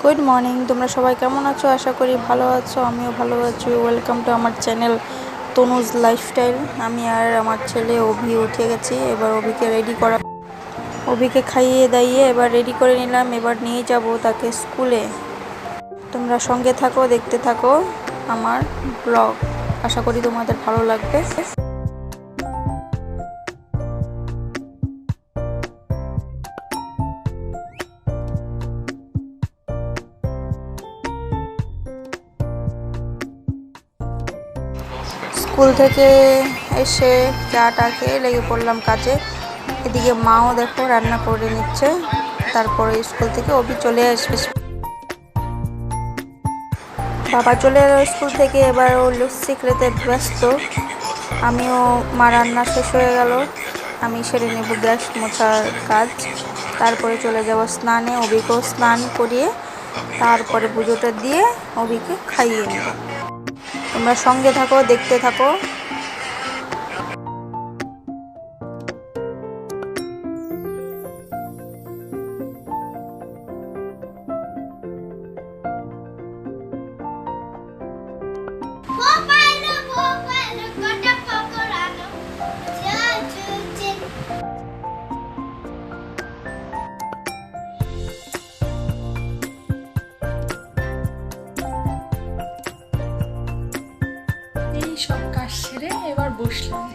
Good morning, তোমরা সবাই কেমন আছো? আশা করি ভালো আছো, আমিও ভালো আছি। ওয়েলকাম টু আমার চ্যানেল তনুজ লাইফস্টাইল। আমি আর আমার ছেলে অভি উঠে গেছি। এবার অভিকে খাইয়ে দাইয়ে এবার রেডি করে নিলাম। এবার নিয়ে যাব তাকে স্কুলে। তোমরা সঙ্গে থাকো, দেখতে থাকো আমার ব্লগ। আশা করি তোমাদের ভালো লাগবে। স্কুল থেকে এসে চাটা খেয়ে লেগে পড়লাম কাজে। এদিকে মাও দেখো রান্না করে নিচ্ছে। তারপরে স্কুল থেকে অভি চলে আসবে। বাবা চলে এলো স্কুল থেকে, এবার ও লুচি খেতে ব্যস্ত। আমিও মা রান্না শেষ হয়ে গেল, আমি সেরে নেব গ্যাস মোছার কাজ। তারপরে চলে যাব স্নানে, অভিকেও স্নান করিয়ে তারপরে পুজোটা দিয়ে অভিকে খাইয়ে নেব। তোমরা সঙ্গে থাকো, দেখতে থাকো। এই সব কাজ সেরে এবার বসলাম।